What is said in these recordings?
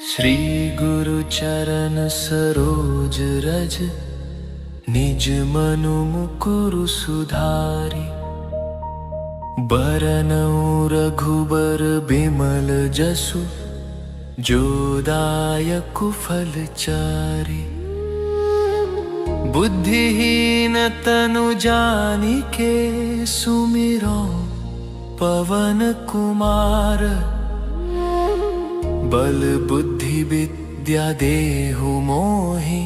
श्री गुरु चरण सरोज रज, निज मनु मुकुरु सुधारी। बरनउँ रघुबर बिमल जसु, जो दायकु फल चारि। बुद्धिहीन तनु जानिके, सुमिरौ पवन कुमार। बल बुद्धि विद्या देहु मोहि,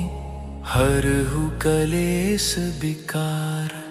हरहु कलेस विकार।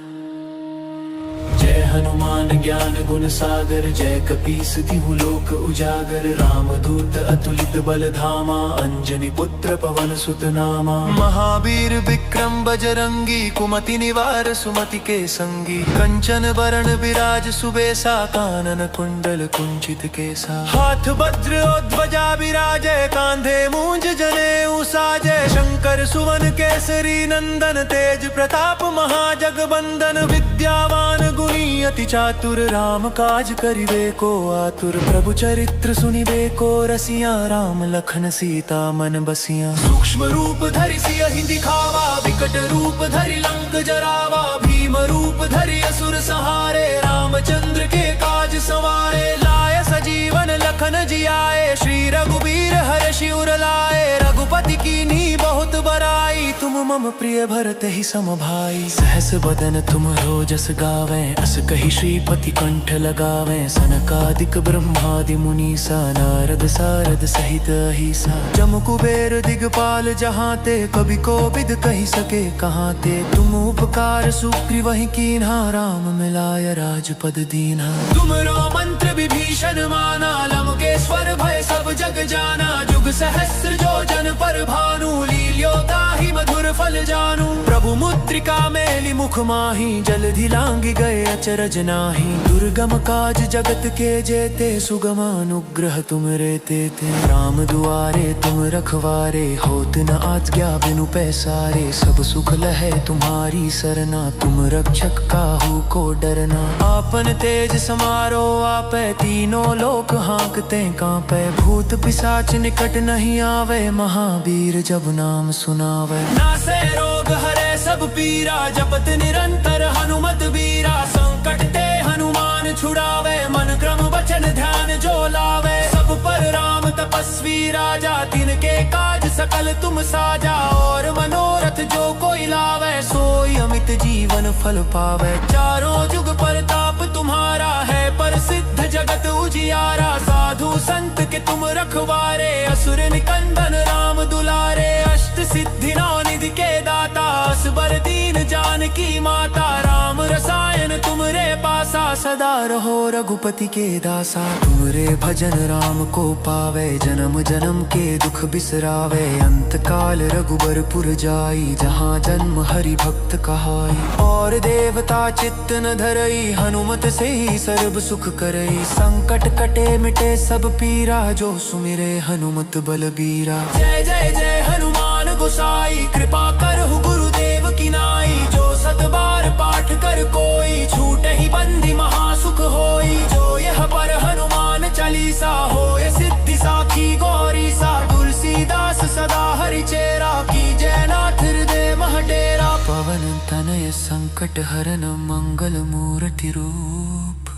जय हनुमान ज्ञान गुण सागर, जय कपीस तिहु लोक उजागर। रामदूत अतुलित बल धामा, अंजनी पुत्र पवन सुत नामा। महावीर विक्रम बजरंगी, कुमति निवार सुमति के संगी। कंचन बरन बिराज सुबेसा, कानन कुंडल कुंचित केसा। हाथ वज्र और ध्वजा बिराजे, कांधे मूंज जनेऊ साजे। शंकर सुवन केसरी नंदन, तेज प्रताप महाजगबंदन। विद्यावान गुणी अति चातुर, राम काज करिबे को आतुर। प्रभु चरित्र सुनिबे को रसिया, राम लखन सीता मन बसिया। सूक्ष्म रूप धरि सियहि दिखावा, विकट रूप धरि लंक जरावा। भीम रूप धरि असुर संहारे, रामचंद्र के काज सवारे। लाय सजीवन लखन जियाए, श्री रघुबीर हर्षि उर लाए। रघुपति कीन्ही बहुत बड़ाई, तुम मम प्रिय भरत ही सम भाई। सहस बदन तुम रोजस गावें, अस कहि श्रीपति कंठ लगावें। सनकादिक ब्रह्मादि मुनीसा, नारद सारद सहित अहिसा। जम कुबेर दिगपाल जहाते, कवि कोविद कहि सके कहाते। तुम उपकार सुग्रीवहि कीन्हा, राम मिलाय राजपद दीन्हा। तुमरो मंत्र विभीषण माना, लंकेश्वर भय सब जग जाना। जुग सहस्र जो जन पर भानु, लील्यो ताहि मधुर फल जानू। प्रभु मुद्रिका मेलि मुख माहि, जलधि लांघि गए अचरज नाही। दुर्गम काज जगत के जेते, सुगम अनुग्रह तुम रे तेते। राम दुआरे तुम रखवारे, होत न आज्ञा बिनु पैसारे। सब सुख लहै तुम्हारी सरना, तुम रक्षक काहू को डरना। आपन तेज समारो आपै, तीनों लोक हाँकते कांपै। भूत पिशाच निकट नहीं आवे, महावीर जब नाम सुनावे। नासै रोग हरै सब पीरा, जपत निरंतर हनुमत बीरा। संकट ते हनुमान छुड़ावे, मन क्रम वचन ध्यान जो लावे। सब पर राम तपस्वी राजा, तिनके काज सकल तुम साजा। और मनोरथ जो कोई लावे, सोई अमित जीवन फल पावे। चारों जुग परताप तुम्हारा है, प्रसिद्ध जगत उजियारा। साधु संत के तुम रखवारे, असुर निकंदन राम दुलारे। अष्ट सिद्धि नौ निधि के दाता, असबर दीन जानकी माता। राम रसायन तुमरे पासा, सदा रहो रघुपति के दासा। तुमरे भजन राम को पावे, जन्म जन्म के दुख बिसरावे। अंत काल रघुबरपुर जाई, जहाँ जन्म हरि भक्त कहाई। और देवता चित्त न धरई, हनुमत से ही सर्व सुख करई। संकट कटे मिटे सब पीरा, जो सुमिरे हनुमत बलबीरा। जय जय जय हनुमान गोसाई, कृपा करहु गुरुदेव की नाई। जो सत बार पाठ कर कोई, छूट ही बंदी महासुख होई। जो यह पर हनुमान चालीसा, होय सिद्धि साखी गौरी सा। तुलसीदास सदा हरि चेरा, की जयनाथ हृदय मह डेरा। पवन तनय संकट हरन, मंगल मूर्ति रूप।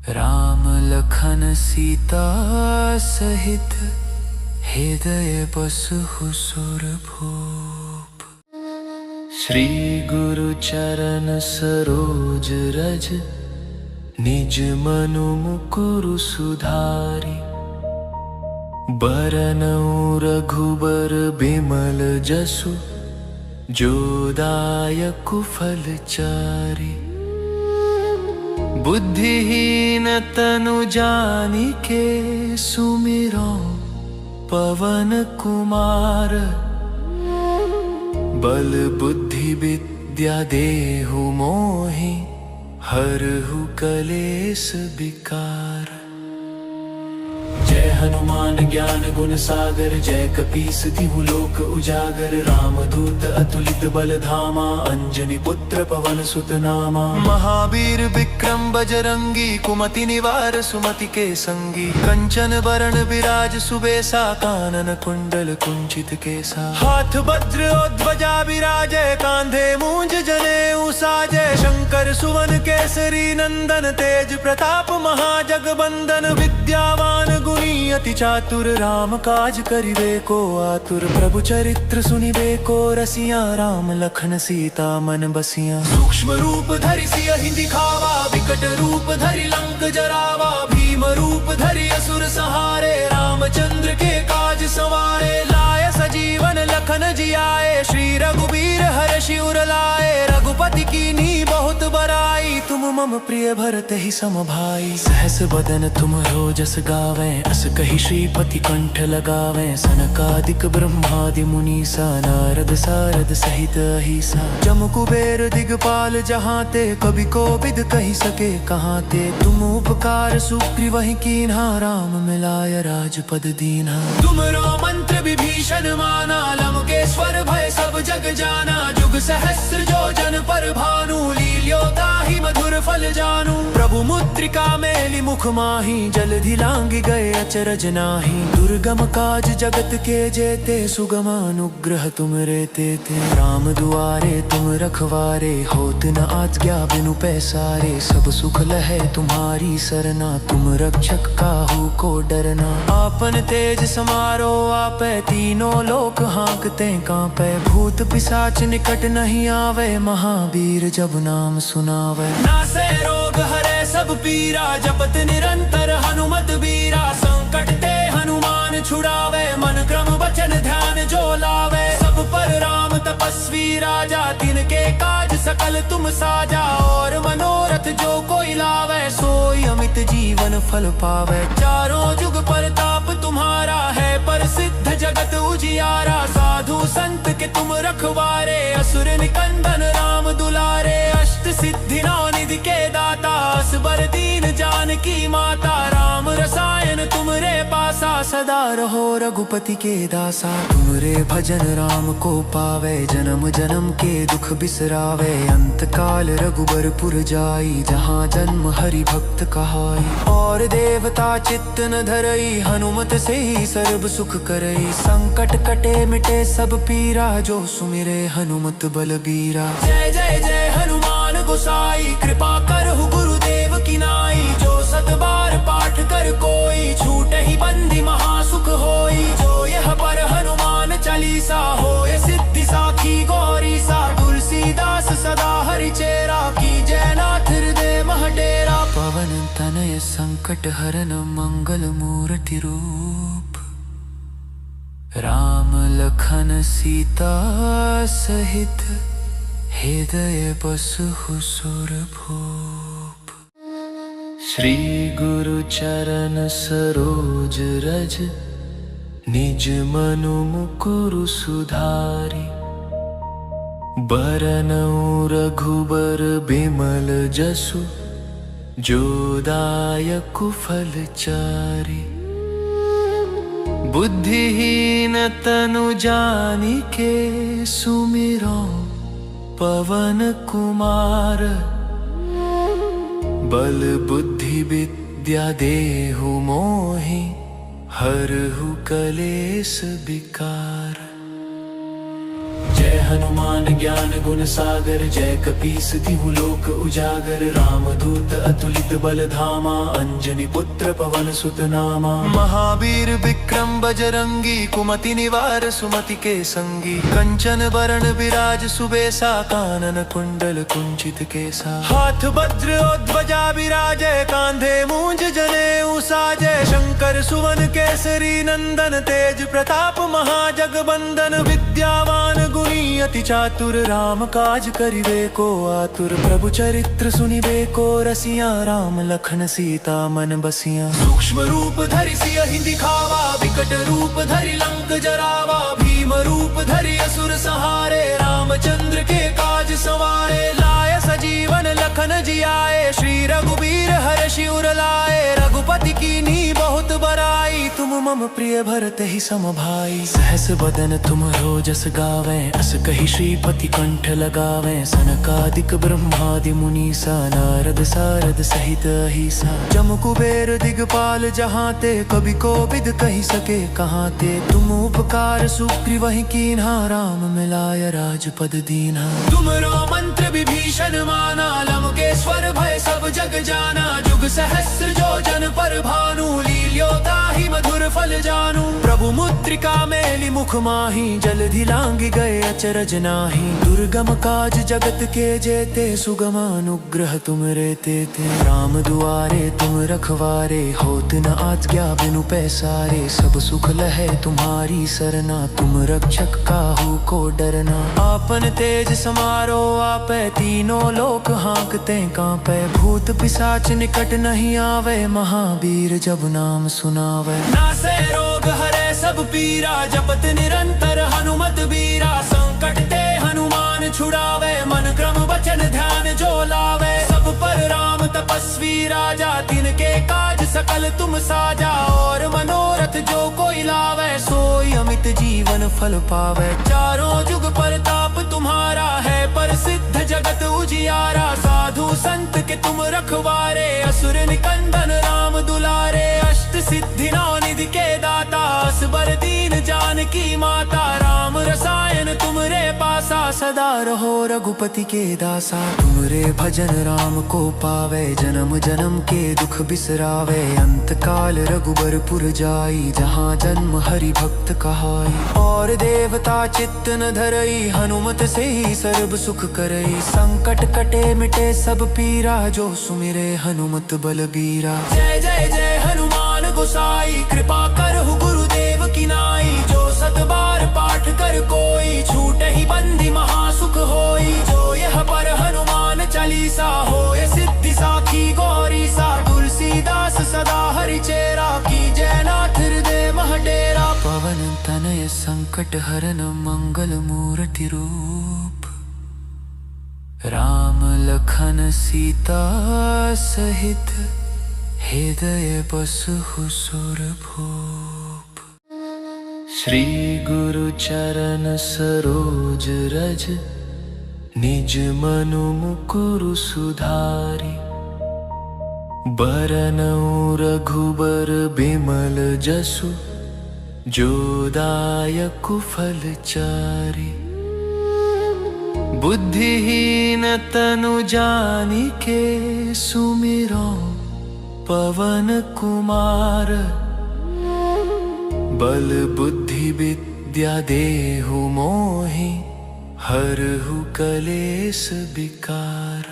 राम लखन सीता सहित, हृदय बसहु सुरभूप। श्री गुरु चरण सरोज रज, निज मनु मुकुरु सुधारी। बरनउँ रघुबर बिमल जसु, जो दायकु फल चारि। बुद्धिहीन तनु जानिके, सुमिरौ पवन कुमार। बल बुद्धि विद्या देहु मोहि, हरहु कलेस विकार। जय हनुमान ज्ञान गुण सागर, जय कपीस तिहु लोक उजागर। रामदूत अतुलित बल धामा, अंजनी पुत्र पवन सुत नामा। महावीर विक्रम बजरंगी, कुमति निवार सुमति के संगी। कंचन बरन विराज सुबेसा, कानन कुंडल कुंचित केसा। हाथ वज्र और ध्वजा विराजे, कांधे मूंज जनेऊ साजे। शंकर सुवन केसरी नंदन, तेज प्रताप महाजगबंदन। विद्यावान गुणी अति चातुर, राम काज करिबे को आतुर। प्रभु चरित्र सुनिबे को रसिया, राम लखन सीता मन बसिया। सूक्ष्म रूप धरि सियहि दिखावा, विकट रूप धरि लंक जरावा। भीम रूप धरि असुर सहारे, रामचंद्र के काज सवारे। लाय सजीवन लखन जियाए, श्री रघुबीर हर्षि उर लाए। रघुपति कीन्ही बहुत बड़ाई, तुम मम प्रिय भरत ही सम भाई। सहस बदन तुम रोजस गावें, अस कहि श्रीपति कंठ लगावें। सनकादिक ब्रह्मादि मुनीसा, नारद सारद सहित अहिसा। जम कुबेर दिगपाल जहाते, कवि कोविद कहि सके कहाते। तुम उपकार सुग्रीवहि कीन्हा, राम मिलाय राजपद दीन्हा। तुमरो मंत्र विभीषण माना, लंकेश्वर भय सब जग जाना। जुग सहस्र जो जन पर भानु, लील्योताहि मधुर फल जानू। प्रभु मुद्रिका मेलि मुख माही, जलधि लांघि गए अचरज नाही। दुर्गम काज जगत के जेते, सुगम अनुग्रह तुम रे तेते। राम दुआरे तुम रखवारे, होत न आज्ञा बिनु पैसारे। सब सुख लहै तुम्हारी सरना, तुम रक्षक काहू को डरना। आपन तेज समारो आपै, तीनों लोक हाँकते कांपै। भूत पिशाच निकट नहीं आवे, महावीर जब नाम सुनावे। नासे रोग हरे सब पीरा, जपत निरंतर हनुमत बीरा। संकट ते हनुमान छुड़ावे, मन क्रम वचन ध्यान जो लावे। सब पर राम तपस्वी राजा, तिनके काज सकल तुम साजा। और मनोरथ जो कोई लावे, सोई अमित जीवन फल पावे। चारों जुग परताप तुम्हारा है, प्रसिद्ध जगत उजियारा। साधु संत के तुम रखवारे, असुर निकंदन राम दुलारे। अष्ट सिद्धि नौ निधि के दाता, असबर दीन जानकी माता। राम रसायन तुमरे पासा, सदा रहो रघुपति के दासा। तुमरे भजन राम को पावे, जन्म जन्म के दुख बिसरावे। अंत काल रघुबर पुर जाई, जहाँ जन्म हरि भक्त कहाई। और देवता चित्त न धरई, हनुमत से ही सर्व सुख करई। संकट कटे मिटे सब पीरा, जो सुमिरे हनुमत बलबीरा। जय जय जय हनुमान गोसाई, कृपा करहु गुरुदेव की नाई। जो सत बार पाठ कर कोई, छूटे ही बंदी महासुख होई। जो यह पर हनुमान चालीसा, होय सिद्धि साखी गौरीसा। तुलसीदास सदा हरि चेरा, की जयनाथ हृदय मह डेरा। पवन तनय संकट हरन, मंगल मूर्ति रूप। राम लखन सीता सहित, हृदय बसहु सुरभूप। श्री गुरु चरण सरोज रज, निज मनु मुकुरु सुधारि। बरनउँ रघुबर बिमल जसु, जो दायकु फल चारि। बुद्धिहीन तनु जानिके, सुमिरो पवन कुमार। बल बुद्धि विद्या देहु मोहि, हरहु कलेस विकार। जय हनुमान ज्ञान गुण सागर, जय कपीस तिहु लोक उजागर। रामदूत अतुलित बल धामा, अंजनी पुत्र पवन सुत नामा। महावीर विक्रम बजरंगी, कुमति निवार सुमति के संगी। कंचन बरन विराज सुबेसा, कानन कुंडल कुंचित केसा। हाथ वज्र और ध्वजा विराजे, कांधे मूंज जनेऊ साजे। शंकर सुवन केसरी नंदन, तेज प्रताप महाजगबंदन। विद्यावान गुणी अति चातुर, राम काज करिबे को आतुर। प्रभु चरित्र सुनिबे को रसिया, राम लखन सीता मन बसिया। सूक्ष्म रूप धरि सियहि दिखावा, विकट रूप धरि लंक जरावा। भीम रूप धरि असुर सहारे, रामचंद्र के काज सवारे। लाय सजीवन लखन जियाए, श्री रघुबीर हर्षि उर लाए। रघुपति कीन्ही बहुत बराई, तुम मम प्रिय भरते ही समभाई। सहस बदन तुम रोजस गावे, अस कही श्रीपति कंठ लगावे। सनकादिक ब्रह्मादि मुनीसा, नारद सारद सहित अहिसा। जम कुबेर दिगपाल जहाँ ते, कभी को विद कही सके कहाँ ते। तुम उपकार सुग्रीव वही कीन्हा, राम मिलाय राजपद दीन्हा। तुमरो मंत्र विभीषण माना, लंकेश्वर भय सब जग जाना। जुग सहस्र जो जन पर भानु, लील्योता ही मधुर फल जानू। प्रभु मुद्रिका मेलि मुख माही, जलधि लांघि गए अचरज नाही। दुर्गम काज जगत के जेते, सुगम अनुग्रह तुम रे तेते। राम दुआरे तुम रखवारे, होत न आज्ञा बिनु पैसारे। सब सुख लहे तुम्हारी सरना, तुम रक्षक काहू को डरना। आपन तेज समारो आपै, तीनों लोक हाँकते कांपै। भूत पिशाच निकट नहीं आवे, महावीर जब नाम सुनावे। नासे रोग हरे सब पीरा, जपत निरंतर हनुमत बीरा। संकट ते हनुमान छुड़ावे, मन क्रम वचन ध्यान जो लावे। सब पर राम तपस्वी राजा, तिनके काज सकल तुम साजा। और मनोरथ जो कोई लावे, सोई अमित जीवन फल पावे। चारों जुग परताप तुम्हारा है, प्रसिद्ध जगत उजियारा। साधु संत के तुम रखवारे, असुर निकंदन राम दुलारे। अष्ट सिद्धि नौ निधि के दाता, असबर दीन जानकी माता। राम रसायन तुमरे पासा, सदा रहो रघुपति के दासा। तुमरे भजन राम को पावे, जन्म जन्म के दुख बिसरावे। अंत काल रघुबरपुर जाई, जहाँ जन्म हरि भक्त कहाई। और देवता चित्त न धरई, हनुमत से ही सर्व सुख करई। संकट कटे मिटे सब पीरा, जो सुमिरे हनुमत बलबीरा। जय जय जय हनुमान गोसाई, कृपा करहु गुरुदेव की नाई। जो सत बार पाठ कर कोई, छूटे ही बंदी महासुख होई। जो यह पर हनुमान चालीसा, होय सिद्धि साखी गौरी सा। तुलसीदास सदा हरि चेरा, की जयनाथ हृदय मह डेरा। पवन तनय संकट हरन, मंगल मूर्ति रूप। राम लखन सीता सहित, हृदय बसहु सुरभूप। श्री गुरु चरण सरोज रज, निज मनु मुकुरु सुधारि। बरनउँ रघुबर बिमल जसु, जो दायक फल चारि। बुद्धिहीन तनु जानिके, सुमिरो पवन कुमार। बल बुद्धि विद्या देहु मोहि, हरहु कलेस विकार।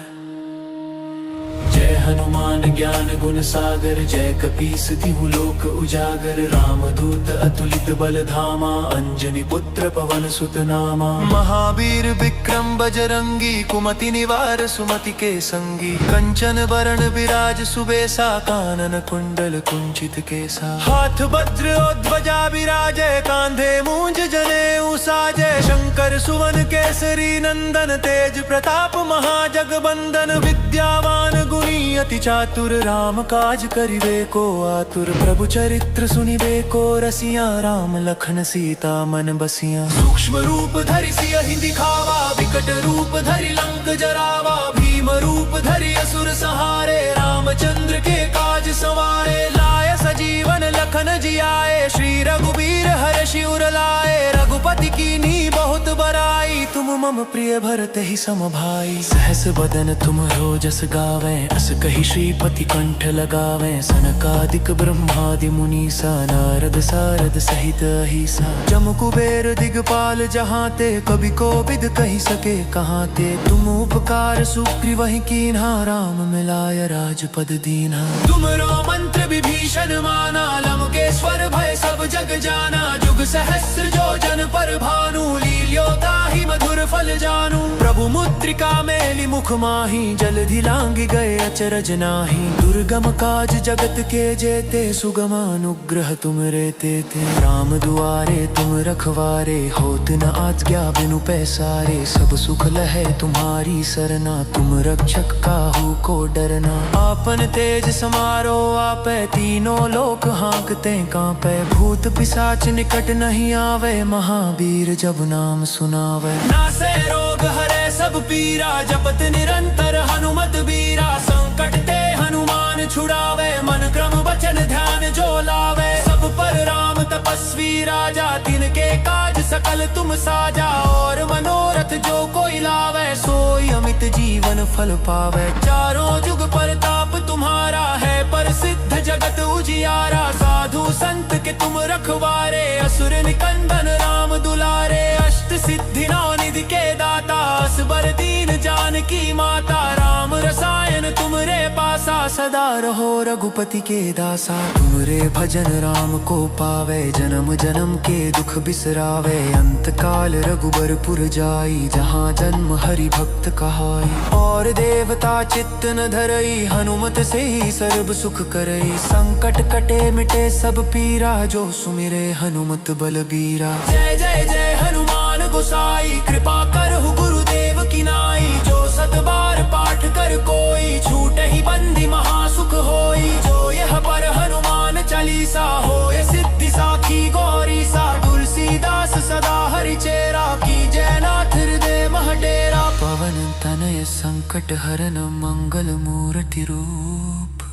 जय हनुमान ज्ञान गुण सागर, जय कपीस तिहु लोक उजागर। राम दूत अतुलित बल धामा, अंजनी पुत्र पवन सुत नामा। महावीर विक्रम बजरंगी, कुमति निवार सुमति के संगी। कंचन बरन विराज सुबेसा, कानन कुंडल कुंचित केसा। हाथ वज्र और ध्वजा विराजे, कांधे मूंज जनेऊ साजे। शंकर सुवन केसरी नंदन, तेज प्रताप महाजगबंदन। विद्यावान गुणी अति चातुर, राम काज करिबे को आतुर। प्रभु चरित्र सुनिबे को रसिया, राम लखन सीता मन बसिया। सूक्ष्म रूप धरि सियहि दिखावा, विकट रूप धरि लंक जरावा। भीम रूप धरि असुर संहारे, रामचंद्र के काज सवारे। लाय सजीवन लखन जियाए, श्री रघुबीर हर्षि उर लाए। रघुपति कीन्ही बहुत बराई, तुम मम प्रिय भरते ही समभाई। सहस बदन तुम रोजस गावे, अस कही श्रीपति कंठ लगावे। सनकादिक ब्रह्मादि मुनीसा, नारद सारद सहित अहिसा। जम कुबेर दिगपाल जहाँ ते, कभी को विद कही सके कहाँ ते। तुम उपकार सुग्रीव वही कीन्हा, राम मिलाय राजपद दीन्हा। तुमरो मंत्र विभीषण माना, लंकेश्वर भय सब जग जाना। जुग सहस्र जो जन पर भानु, लील्योता ही मधुर फल जानू। प्रभु मुद्रिका मेली मुख माही, जलधि लांघि गए अचरज नाही। दुर्गम काज जगत के जेते, सुगम अनुग्रह तुम रेते थे। राम दुआरे तुम रखवारे, होत न आज्ञा बिनु पैसारे। सब सुख लहे तुम्हारी सरना, तुम रक्षक काहू को डरना। आपन तेज समारो आपे, तीनों लोक हाँकते कांपे। भूत पिशाच निकट नहीं आवे, महावीर जब नाम सुनावे। नासे रोग हरे सब पीरा, जपत निरंतर हनुमत बीरा। संकट ते हनुमान छुड़ावे, मन क्रम वचन ध्यान जो लावे। सब पर राम तपस्वी राजा, तिनके काज सकल तुम साजा। और मनोरथ जो कोई लावे, सोई अमित जीवन फल पावे। चारों जुग परताप तुम्हारा है, प्रसिद्ध जगत उजियारा। साधु संत के तुम रखवारे, असुर निकंदन राम दुलारे। अष्ट सिद्धि नौ निधि के दाता, असबर दीन जानकी माता। राम रसायन तुमरे पासा, सदा रहो रघुपति के दासा। तुमरे भजन राम को पावे, जन्म जन्म के दुख बिसरावे। अंत काल रघुबरपुर जाई, जहाँ जन्म हरि भक्त कहाई। और देवता चित्त न धरई, हनुमत से ही सर्व सुख करई। संकट कटे मिटे सब पीरा, जो सुमिरे हनुमत बलबीरा। जय जय जय हनुमान गोसाई, कृपा करहु गुरुदेव की नाई। जो सत बार पाठ कर कोई, छूटे ही बंदी महासुख होई। जो यह पर हनुमान चालीसा, होय सिद्धि साखी गौरी सा। तुलसीदास सदा हरि चेरा, की जयनाथ हृदय मह डेरा। पवन तनय संकट हरन, मंगल मूर्ति रूप।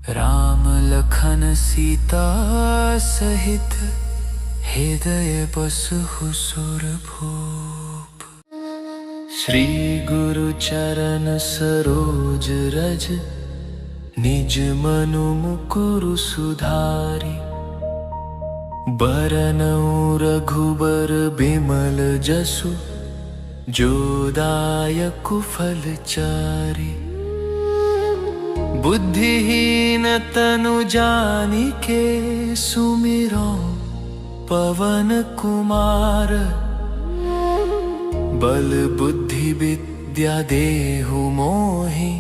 राम लखन सीता सहित, हृदय बसहु सुरभूप। श्री गुरु चरण सरोज रज, निज मनु मुकुरु सुधारि। बरनउँ रघुबर बिमल जसु, जो दायकु फल चारि। बुद्धिहीन तनु जानिके, सुमिरौ पवन कुमार। बल बुद्धि विद्या देहु मोहि,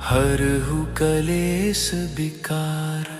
हरहु कलेस विकार।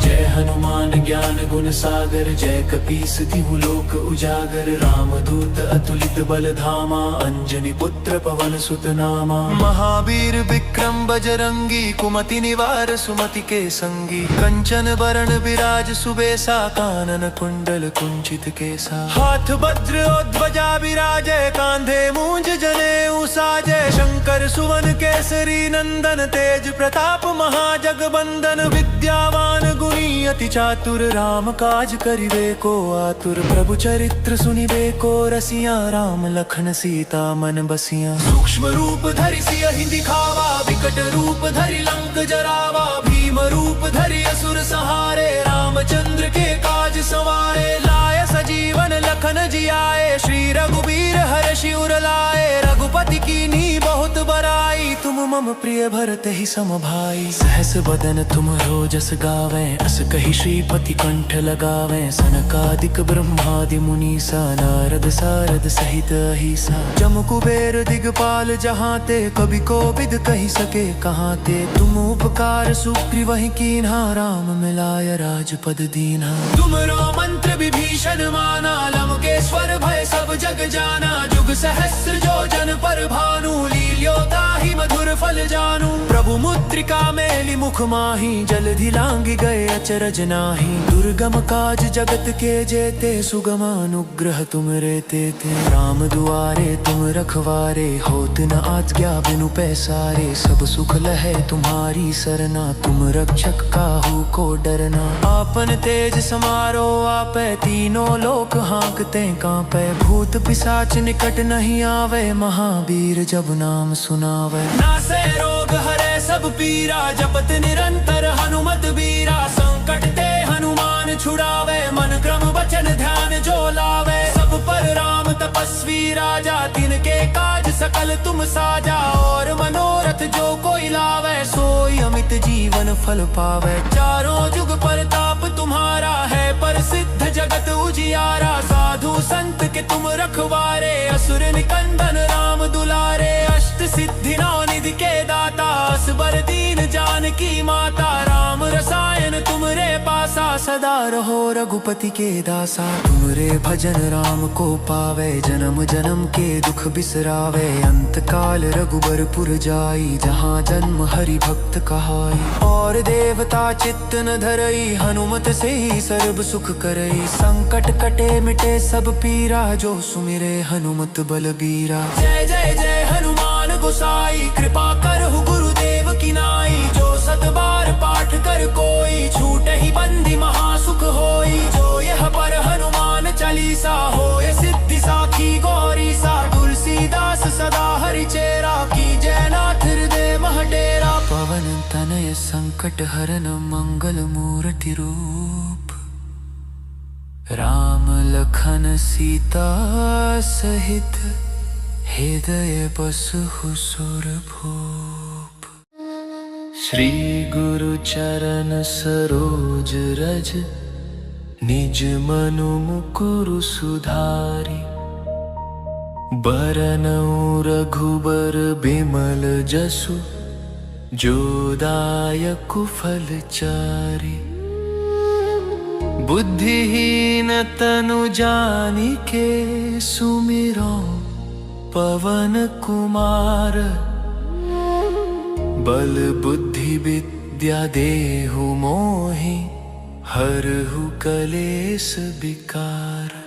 जय हनुमान ज्ञान गुण सागर, जय कपीस तिहु लोक उजागर। रामदूत अतुलित बल धामा, अंजनी पुत्र पवन सुत नामा। महावीर विक्रम बजरंगी, कुमति निवार सुमति के संगी। कंचन बरन विराज सुबेसा, कानन कुंडल कुंचित केसा। हाथ वज्र और ध्वजा विराजे, कांधे मूंज जनेऊ साजे। शंकर सुवन केसरी नंदन, तेज प्रताप महाजगबंदन। विद्यावान गुणी अति चातुर, राम काज करिबे को आतुर। प्रभु चरित्र सुनिबे को रसिया, राम लखन सीता मन बसिया। सूक्ष्म रूप धरि सियहि दिखावा, विकट रूप धरि लंक जरावा। भीम रूप धरि असुर संहारे, रामचंद्र के काज सवारे। लाय सजीवन लखन जियाए, श्री रघुबीर हर्षि उर लाए। रघुपति कीन्ही बहुत बड़ाई, तुम मम प्रिय भरत ही सम भाई। सहस बदन तुम रोजस गावें, अस कहि श्रीपति कंठ लगावें। सनकादिक ब्रह्मादि मुनीसा, नारद सारद सहित अहिसा। जम कुबेर दिगपाल जहाँ ते, कवि कोविद कहि सके कहाँ ते। तुम उपकार सुग्रीवहि कीन्हा, राम मिलाय राजपद दीन्हा। तुमरो मंत्र विभीषण माना, लंकेश्वर भय सब जग जाना। जुग सहस्र जो जन पर भानु, लील्यो ताहि मधुर फल जानू। प्रभु मुद्रिका मेली मुख माही, जलधि लांघि गए अचरज नाही। दुर्गम काज जगत के जेते, सुगम अनुग्रह तुम रेते थे। राम दुआरे तुम रखवारे, होत न आज्ञा बिनु पैसारे। सब सुख लहे तुम्हारी सरना, तुम रक्षक काहू को डरना। आपन तेज समारो आपे, तीनों लोक हाँकते कांपे। भूत पिशाच निकट नहीं आवे, महावीर जब नाम सुनावे। नासे रोग हरे सब पीरा, जपत निरंतर हनुमत बीरा। संकट ते हनुमान छुड़ावे, मन क्रम वचन ध्यान जो लावे। सब पर राम तपस्वी राजा, तिनके काज सकल तुम साजा। और मनोरथ जो कोई लावे, सोई अमित जीवन फल पावे। चारों जुग परताप तुम्हारा है, प्रसिद्ध जगत उजियारा। साधु संत के तुम रखवारे, असुर निकंदन राम दुलारे। अष्ट सिद्धि नौ निधि के दाता, असबर दीन जानकी माता। राम रसायन तुमरे पासा, सदा रहो रघुपति के दासा। तुमरे भजन राम को पावे, जन्म जन्म के दुख बिसरावे। अंत काल रघुबरपुर जाई, जहाँ जन्म हरि भक्त कहाई। और देवता चित्त न धरई, हनुमत से ही सर्व सुख करई। संकट कटे मिटे सब पीरा, जो सुमिरे हनुमत बलबीरा। जय जय जय हनुमान गोसाई, कृपा करहु गुरुदेव की नाई। जो सत बार पाठ कर कोई, छूटे ही बंदी महासुख होई। जो यह पर हनुमान चालीसा, होय सिद्धि साखी गौरी सा। तुलसीदास सदा हरि चेरा, की जय नाथ हृदय मह डेरा। पवन तनय संकट हरन मंगल मूर्ति रूप, राम लखन सीता सहित हृदय बसहु सुरभूप। श्री गुरु चरण सरोज रज, निज मनु मुकुरु सुधारि। बरनउँ रघुबर बिमल जसु, जो दायकु फल चारि। बुद्धिहीन तनु जानिके, सुमिरौ पवन कुमार। बल बुद्धि विद्या देहु मोहि, हरहु कलेस विकार।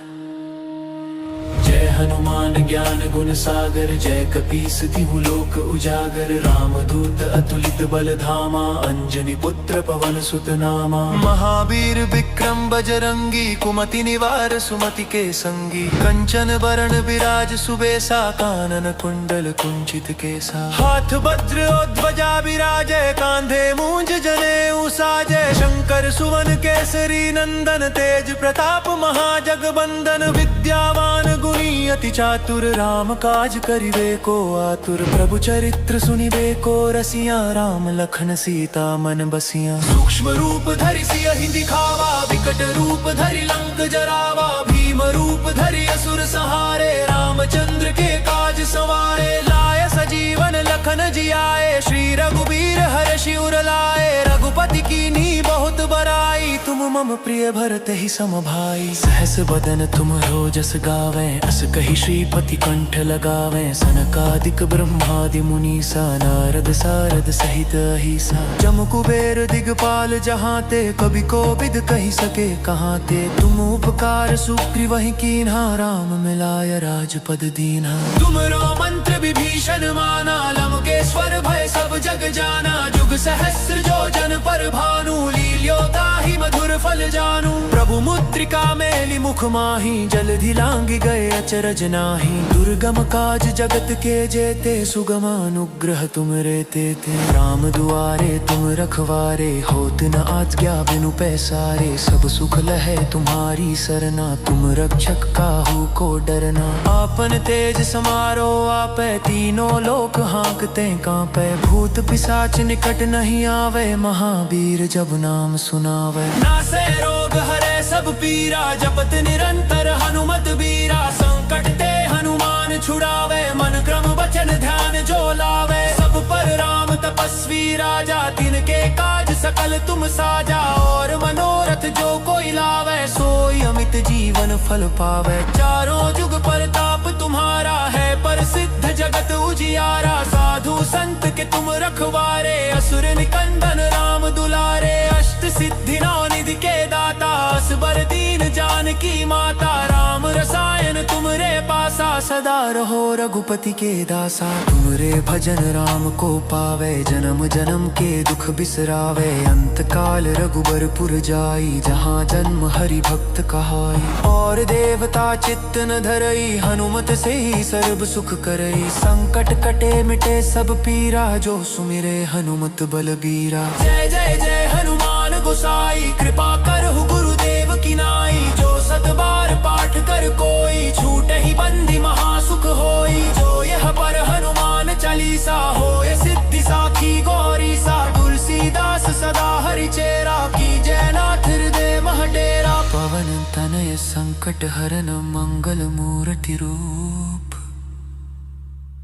जय हनुमान ज्ञान गुण सागर, जय कपीस तिहु लोक उजागर। रामदूत अतुलित बल धामा, अंजनी पुत्र पवन सुत नामा। महावीर विक्रम बजरंगी, कुमति निवार सुमति के संगी। कंचन बरन विराज सुबेसा, कानन कुंडल कुंचित केसा। हाथ वज्र और ध्वजा विराजे, कांधे मूंज जनेऊ साजे। शंकर सुवन केसरी नंदन, तेज प्रताप महाजगबंदन। विद्यावान गुणी अति चातुर, राम काज करिबे को आतुर। प्रभु चरित्र सुनिबे को रसिया, राम लखन सीता मन बसिया। सूक्ष्म रूप धरि सियहि दिखावा, विकट रूप धरि लंक जरावा। भीम रूप धरि असुर संहारे, रामचंद्र के काज सवारे। लाय सजीवन लखन जियाए, श्री रघुबीर हर्षि उर लाए। रघुपति कीन्ही बहुत बड़ाई, तुम मम प्रिय भरत ही सम भाई। सहस बदन तुम रोजस गावें, अस कहि श्रीपति कंठ लगावें। सनकादिक ब्रह्मादि मुनीसा, नारद सारद सहित अहिसा। जम कुबेर दिगपाल जहाँ ते, कवि कोविद कहि सके कहाँ ते। तुम उपकार सुग्रीवहि कीन्हा, राम मिलाय राजपद दीन्हा। तुमरो मंत्र विभीषण माना, लंकेश्वर भय सब जग जाना। जुग सहस्र जो जन पर भानु, लील्यो ताहि मधुर फल जानू। प्रभु मुद्रिका मेलि मुख माहि, जलधि लांघि गए अचरज नाही। दुर्गम काज जगत के जेते, सुगम अनुग्रह तुमरे तेते। राम दुआरे तुम रखवारे, होत न आज्ञा बिनु पैसारे। सब सुख लहै तुम्हारी सरना, तुम रक्षक काहू को डरना। आपन तेज समारो आपै, तीनों लोक हाँकते कांपै। भूत पिशाच निकट नहीं आवे, महावीर जब नाम सुनावे। नासै रोग हरै सब पीरा, जपत निरंतर हनुमत बीरा। संकट ते हनुमान छुड़ावे, मन क्रम वचन ध्यान जो लावे। सब पर राम तपस्वी राजा, तिनके काज सकल तुम साजा। और मनोरथ जो कोई लावे, सोई अमित जीवन फल पावे। चारों जुग परताप तुम्हारा है, प्रसिद्ध जगत उजियारा। साधु संत के तुम रखवारे, असुर निकंदन राम दुलारे। अष्ट सिद्धि नौ निधि के दाता, असबर दीन जानकी माता। राम रसायन तुमरे पासा, सदा रहो रघुपति के दासा। तुमरे भजन राम को पावे, जन्म जन्म के दुख बिसरावे। अंत काल रघुबरपुर जाई, जहाँ जन्म हरि भक्त कहाई। और देवता चित्त न धरई, हनुमत से ही सर्व सुख करई। संकट कटे मिटे सब पीरा, जो सुमिरे हनुमत बलबीरा। जय जय जय हनुमान गोसाई, कृपा करहु गुरुदेव की नाई। जो सत बार पाठ कर कोई, छूटे ही बंदी महासुख होई। जो यह पर हनुमान चालीसा, होय सिद्धि साखी गौरी सा। तुलसीदास सदा हरि चेरा, की जय नाथ हृदय मह डेरा। पवन तनय संकट संकट हरन मंगल मूर्ति रूप।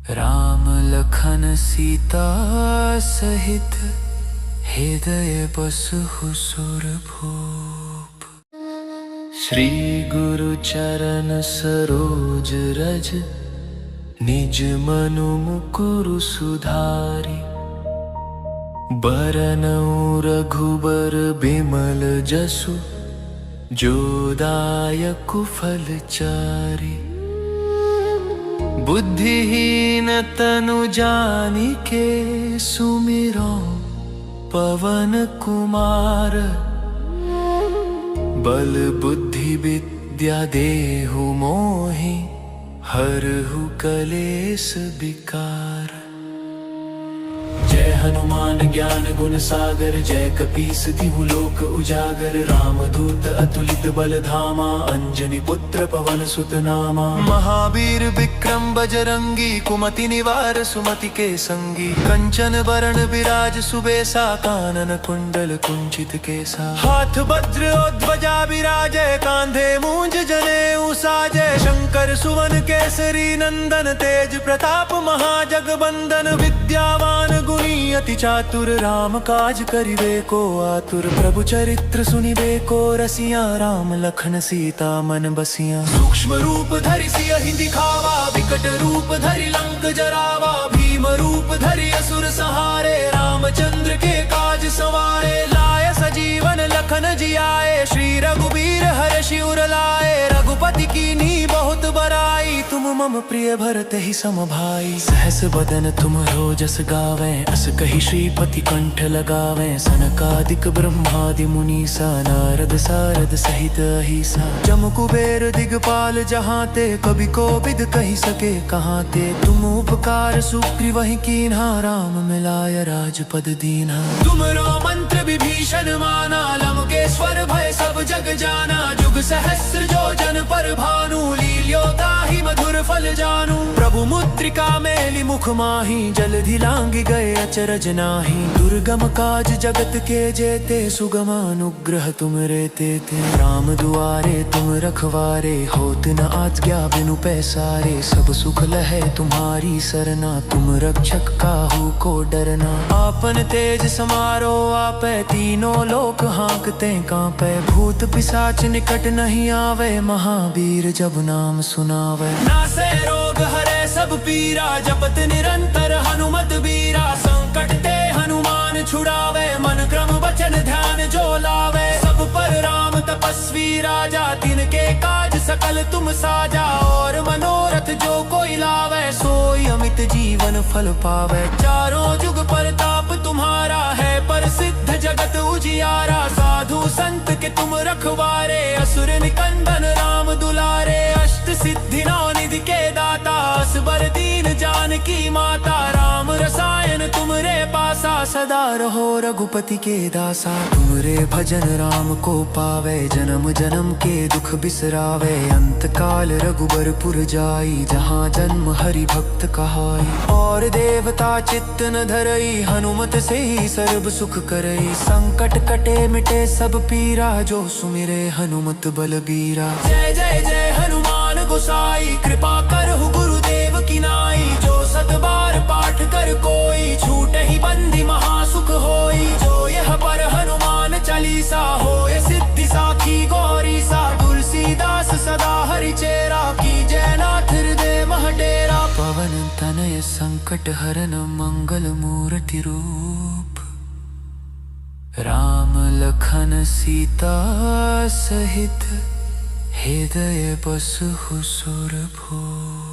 राम लखन सीता सहित हृदय बसहु सुरभूप। श्री गुरु चरण सरोज रज निज मनु मुकुरु सुधारी। बरनउँ रघुबर बिमल जसु जो दायकु फलचारी। बुद्धिहीन तनु जानिके सुमिरौ पवन कुमार। बल बुद्धि विद्या देहु मोहि हरहु कलेस विकार। जय हनुमान ज्ञान गुण सागर जय कपीस तिहु लोक उजागर। रामदूत अतुलित बल धामा अंजनी पुत्र पवन सुत नामा। महावीर विक्रम बजरंगी कुमति निवार सुमति के संगी। कंचन बरन विराज सुबेसा कानन कुंडल कुंचित केसा। हाथ वज्र और ध्वजा विराजय कांधे मूंज जनेऊ साजय। शंकर सुवन केसरी नंदन तेज प्रताप महाजगबंदन। विद्यावान गुणी अति चातुर राम काज करिबे को आतुर। प्रभु चरित्र सुनिबे को रसिया राम लखन सीता मन बसिया। सूक्ष्म रूप धरि सियहि दिखावा विकट रूप धरि लंक जरावा। भीम रूप धरि असुर संहारे रामचंद्र के काज सवारे। लाय सजीवन लखन जियाए श्री रघुबीर हर्षि उर लाए। रघुपति कीन्ही बहुत बड़ाई तुम मम प्रिय भरत ही सम भाई। सहस बदन तुम रोजस गावें अस कहि श्रीपति कंठ लगावें। सनकादिक ब्रह्मादि मुनीसा नारद सारद सहित अहिसा। जम कुबेर दिगपाल जहाँ ते कवि कोविद कहि सके कहाँ ते। तुम उपकार सुग्रीवहि कीन्हा राम मिलाय राजपद दीन्हा। तुमरो मंत्र विभीषण माना लंकेश्वर भय सब जग जाना। जुग सहस्र जो जन पर भानु लील्यो ताहि मधुर फल जानू। प्रभु मुद्रिका मेलि मुख माहि जलधि लांघि गए अचरज नाही। दुर्गम काज जगत के जेते सुगम अनुग्रह तुम रे तेते। राम दुआरे तुम रखवारे होत न आज्ञा बिनु पैसारे। सब सुख लहे तुम्हारी सरना तुम रक्षक काहू को डरना। आपन तेज समारो आपै तीनों लोक हाँकते कांपै। भूत पिशाच निकट नहीं आवे महावीर जब नाम सुनावे। नासे रोग हरे सब पीरा जपत निरंतर हनुमत बीरा। संकट ते हनुमान छुड़ावे मन क्रम वचन ध्यान जो लावे। सब पर राम तपस्वी राजा तिनके काज सकल तुम साजा। और मनोरथ जो कोई लावे सोई अमित जीवन फल पावे। चारों जुग परताप तुम्हारा है प्रसिद्ध जगत उजियारा। साधु संत के तुम रखवारे असुर निकंदन राम दुलारे। अष्ट सिद्धि नौ निधि के दाता असबर दीन जानकी माता। राम रसायन तुमरे पासा सदा रहो रघुपति के दासा। तुमरे भजन राम को पावे जन्म जन्म के दुख बिसरावे। अंत काल रघुबर पुर जाई जहाँ जन्म हरि भक्त कहाई। और देवता चित्त न धरई हनुमत से ही सर्व सुख करई। संकट कटे मिटे सब पीरा जो सुमिरे हनुमत बलबीरा। जय जय जय हनुमान गोसाई कृपा करहु गुरुदेव की नाई। जो सत बार पाठ कर कोई छूट ही बंदी महासुख होई। जो यह पर हनुमान चालीसा होए सिद्धि साखी गौरी सा। तुलसीदास सदा हरि चेरा की जयनाथ हृदय मह डेरा। पवन तनय संकट हरन मंगल मूर्ति रूप। राम लखन सीता सहित हृदय बसहु सुरभूप।